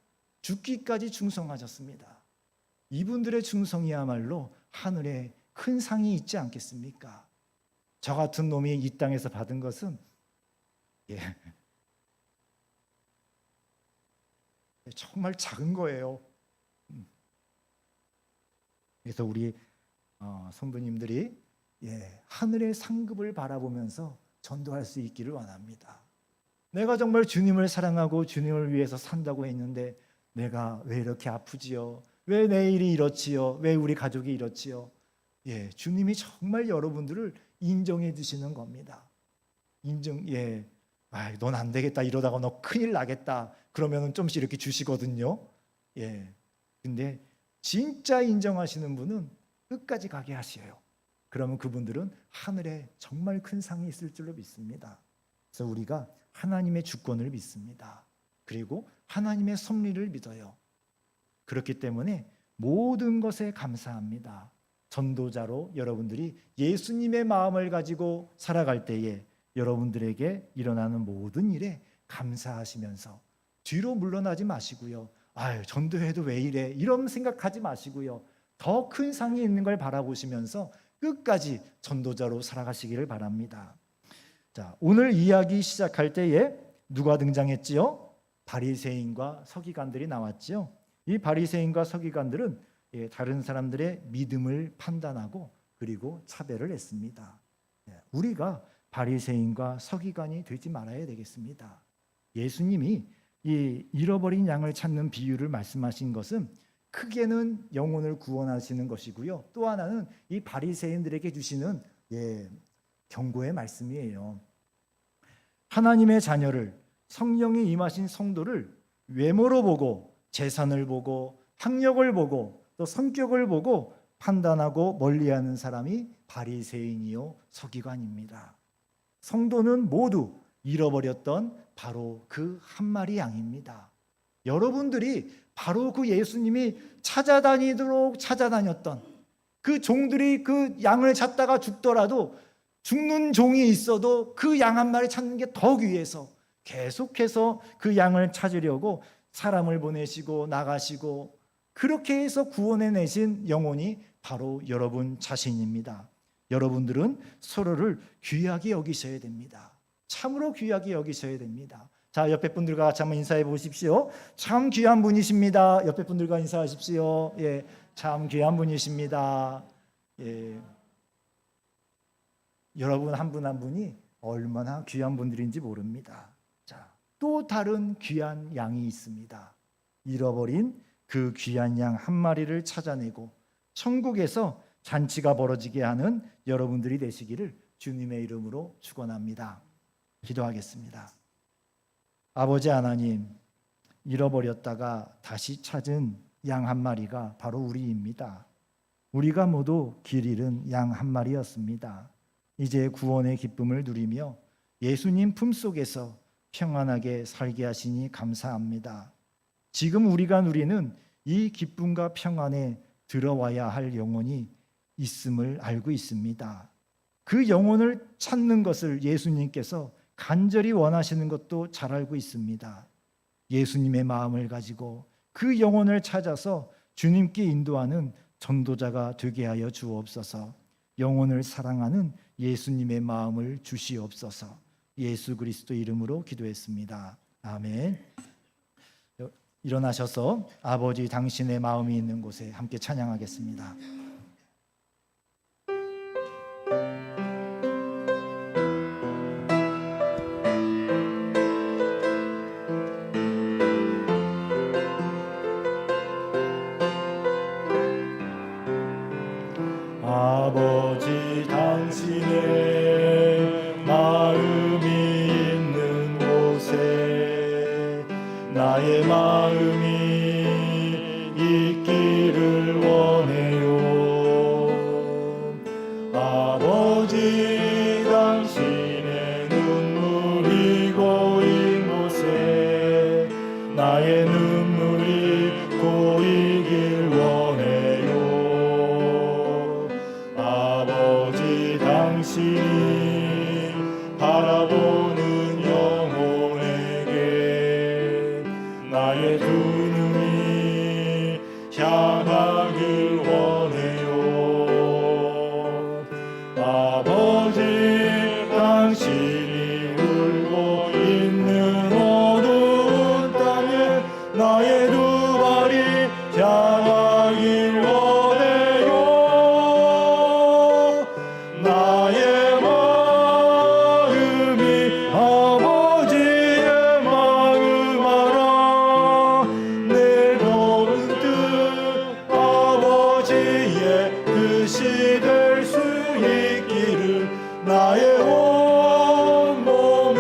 죽기까지 충성하셨습니다. 이분들의 충성이야말로 하늘에 큰 상이 있지 않겠습니까? 저 같은 놈이 이 땅에서 받은 것은 정말 작은 거예요. 그래서 우리 성도님들이 하늘의 상급을 바라보면서 전도할 수 있기를 원합니다. 내가 정말 주님을 사랑하고 주님을 위해서 산다고 했는데 내가 왜 이렇게 아프지요? 왜 내 일이 이렇지요? 왜 우리 가족이 이렇지요? 주님이 정말 여러분들을 인정해 주시는 겁니다. 넌 안 되겠다 이러다가 너 큰일 나겠다 그러면은 좀씩 이렇게 주시거든요. 근데 진짜 인정하시는 분은 끝까지 가게 하셔요. 그러면 그분들은 하늘에 정말 큰 상이 있을 줄로 믿습니다. 그래서 우리가 하나님의 주권을 믿습니다. 그리고 하나님의 섭리를 믿어요. 그렇기 때문에 모든 것에 감사합니다. 전도자로 여러분들이 예수님의 마음을 가지고 살아갈 때에 여러분들에게 일어나는 모든 일에 감사하시면서 뒤로 물러나지 마시고요. 전도해도 왜 이래? 이런 생각하지 마시고요. 더 큰 상이 있는 걸 바라보시면서 끝까지 전도자로 살아가시기를 바랍니다. 자, 오늘 이야기 시작할 때에 누가 등장했지요? 바리새인과 서기관들이 나왔지요. 이 바리새인과 서기관들은 다른 사람들의 믿음을 판단하고 그리고 차별을 했습니다. 우리가 바리새인과 서기관이 되지 말아야 되겠습니다. 예수님이 이 잃어버린 양을 찾는 비유를 말씀하신 것은 크게는 영혼을 구원하시는 것이고요. 또 하나는 이 바리새인들에게 주시는 경고의 말씀이에요. 하나님의 자녀를 성령이 임하신 성도를 외모로 보고 재산을 보고 학력을 보고 또 성격을 보고 판단하고 멀리하는 사람이 바리새인이요 서기관입니다. 성도는 모두 잃어버렸던 바로 그 한 마리 양입니다. 여러분들이 바로 그 예수님이 찾아다니도록 찾아다녔던 그 종들이 그 양을 찾다가 죽더라도 죽는 종이 있어도 그 양 한 마리 찾는 게 더 귀해서 계속해서 그 양을 찾으려고 사람을 보내시고 나가시고 그렇게 해서 구원해내신 영혼이 바로 여러분 자신입니다. 여러분들은 서로를 귀하게 여기셔야 됩니다. 참으로 귀하게 여기셔야 됩니다. 자, 옆에 분들과 같이 한번 인사해 보십시오. 참 귀한 분이십니다. 옆에 분들과 인사하십시오. 참 귀한 분이십니다. 여러분 한 분 한 분이 얼마나 귀한 분들인지 모릅니다. 자, 또 다른 귀한 양이 있습니다. 잃어버린 그 귀한 양 한 마리를 찾아내고 천국에서 잔치가 벌어지게 하는 여러분들이 되시기를 주님의 이름으로 축원합니다. 기도하겠습니다. 아버지 하나님, 잃어버렸다가 다시 찾은 양 한 마리가 바로 우리입니다. 우리가 모두 길 잃은 양 한 마리였습니다. 이제 구원의 기쁨을 누리며 예수님 품속에서 평안하게 살게 하시니 감사합니다. 지금 우리가 누리는 이 기쁨과 평안에 들어와야 할 영혼이 있음을 알고 있습니다. 그 영혼을 찾는 것을 예수님께서 간절히 원하시는 것도 잘 알고 있습니다. 예수님의 마음을 가지고 그 영혼을 찾아서 주님께 인도하는 전도자가 되게 하여 주옵소서. 영혼을 사랑하는 예수님의 마음을 주시옵소서. 예수 그리스도 이름으로 기도했습니다. 아멘. 일어나셔서 아버지 당신의 마음이 있는 곳에 함께 찬양하겠습니다. 아버지 당신의 마음이 있는 곳에 나의 마음이 있기를 원해요. 아버지 당신의 눈물이 고인 곳에 나의 눈물이 고이길 원해요. 아버지 당신이 바라보는 영혼에게 나의 두 눈이 향하길 원해요. 아버지 당신이 울고 있는 어두운 땅에 나의 두 발이 향하길 원해요. 나의 마음이 아버지의 마음 알아. 내 모든 뜻 아버지의 뜻이 될 수 있기를 나의 온 몸이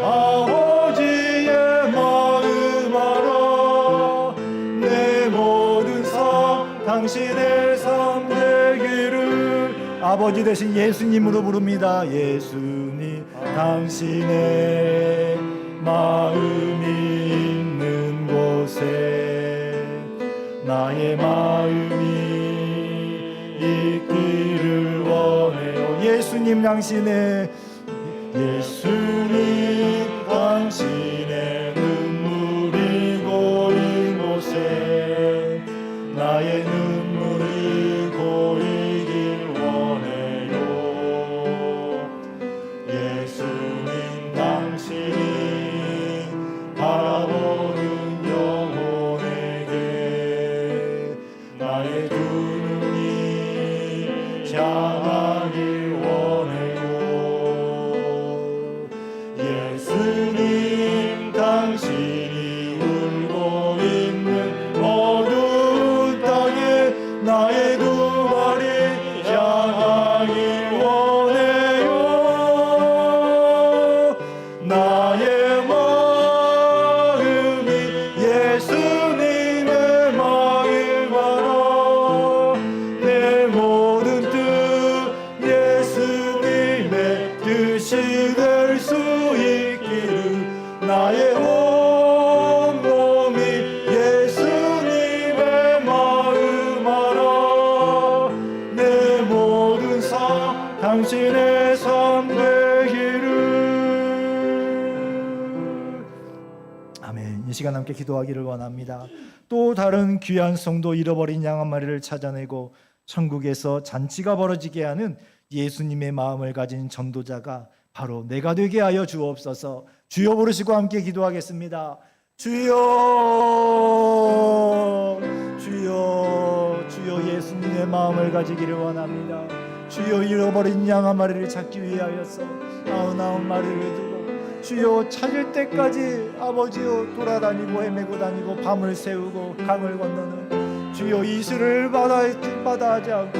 아버지의 마음 알아. 내 모든 삶 당신의 삶 되기를. 아버지 대신 예수님으로 부릅니다. 예수님 당신의 마음이 있는 곳에 나의 마음이 있기를 원해요. 예수님 당신의 눈물이 고인 곳에 나의 눈물이 고이길 원해요. 예수님 당신이 바라보는 영혼에게 나의 두 눈이 향하길 원해요. 예수님 당신이 울고 있는 어두운 땅에 나의 두 발이 향하길 원해요. 나의 마음이 예수님의 마음 알아. 내 모든 뜻 예수님의 뜻이 될 수 있기를 나의 온 몸이 예수님의 마음 알아. 내 모든 삶 당신의 삶 되기를. 아멘. 이 시간 함께 기도하기를 원합니다. 또 다른 귀한 성도 잃어버린 양 한 마리를 찾아내고 천국에서 잔치가 벌어지게 하는 예수님의 마음을 가진 전도자가 바로 내가 되게 하여 주옵소서. 주여 부르시고 함께 기도하겠습니다. 주여, 주여, 주여. 예수님의 마음을 가지기를 원합니다. 주여, 잃어버린 양 한 마리를 찾기 위하여서 99마리를 두고 주여 찾을 때까지 아버지여 돌아다니고 헤매고 다니고 밤을 새우고 강을 건너는 주여 이슬을 마다하지 않고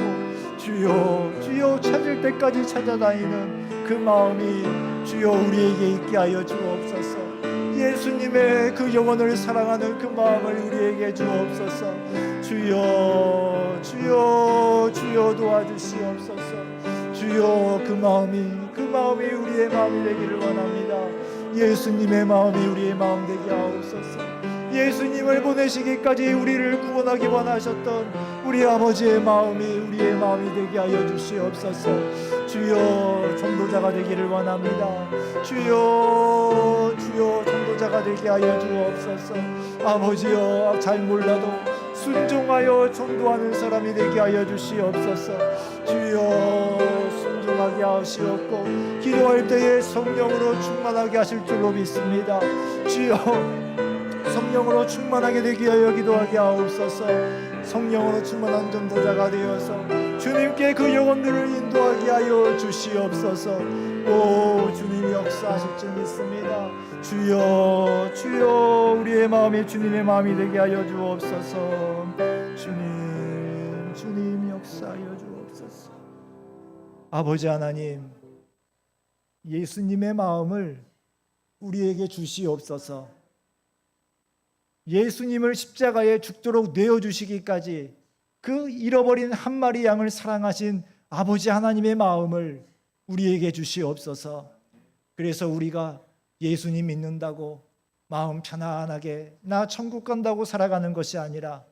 주여 찾을 때까지 찾아다니는 그 마음이 주여 우리에게 있게 하여 주옵소서. 예수님의 그 영혼을 사랑하는 그 마음을 우리에게 주옵소서. 주여 도와주시옵소서. 주여 그 마음이 우리의 마음이 되기를 원합니다. 예수님의 마음이 우리의 마음 되게 하옵소서. 예수님을 보내시기까지 우리를 구원하기 원하셨던 우리 아버지의 마음이 우리의 마음이 되게 하여 주시옵소서. 주여 전도자가 되기를 원합니다. 주여 전도자가 되게 하여 주옵소서. 아버지여 잘 몰라도 순종하여 전도하는 사람이 되게 하여 주시옵소서. 주여 순종하게 하시옵고 기도할 때에 성령으로 충만하게 하실 줄로 믿습니다. 주여 성령으로 충만하게 되게 하여 기도하게 하옵소서. 성령으로 충만한 전도자가 되어서 주님께 그 영혼들을 인도하게 하여 주시옵소서. 오 주님이 역사하실 줄 믿습니다. 주여 우리의 마음이 주님의 마음이 되게 하여 주옵소서. 주님 역사하여 주옵소서. 아버지 하나님, 예수님의 마음을 우리에게 주시옵소서. 예수님을 십자가에 죽도록 내어주시기까지 그 잃어버린 한 마리 양을 사랑하신 아버지 하나님의 마음을 우리에게 주시옵소서. 그래서 우리가 예수님 믿는다고 마음 편안하게 나 천국 간다고 살아가는 것이 아니라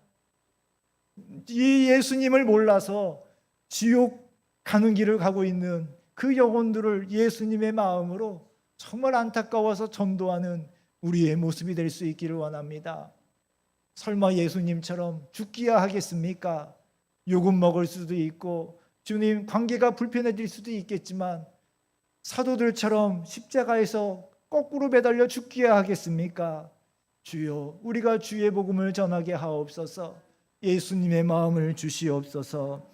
이 예수님을 몰라서 지옥 가는 길을 가고 있는 그 영혼들을 예수님의 마음으로 정말 안타까워서 전도하는 우리의 모습이 될 수 있기를 원합니다. 설마 예수님처럼 죽기야 하겠습니까? 욕은 먹을 수도 있고 주님 관계가 불편해질 수도 있겠지만 사도들처럼 십자가에서 거꾸로 매달려 죽기야 하겠습니까? 주여, 우리가 주의 복음을 전하게 하옵소서. 예수님의 마음을 주시옵소서.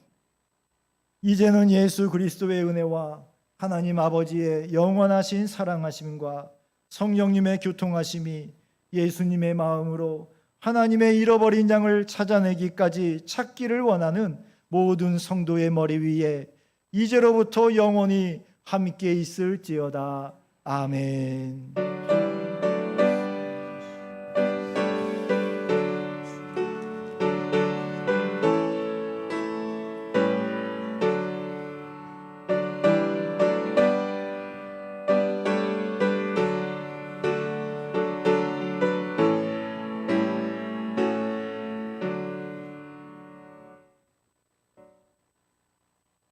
이제는 예수 그리스도의 은혜와 하나님 아버지의 영원하신 사랑하심과 성령님의 교통하심이 예수님의 마음으로 하나님의 잃어버린 양을 찾아내기까지 찾기를 원하는 모든 성도의 머리 위에 이제로부터 영원히 함께 있을지어다. 아멘.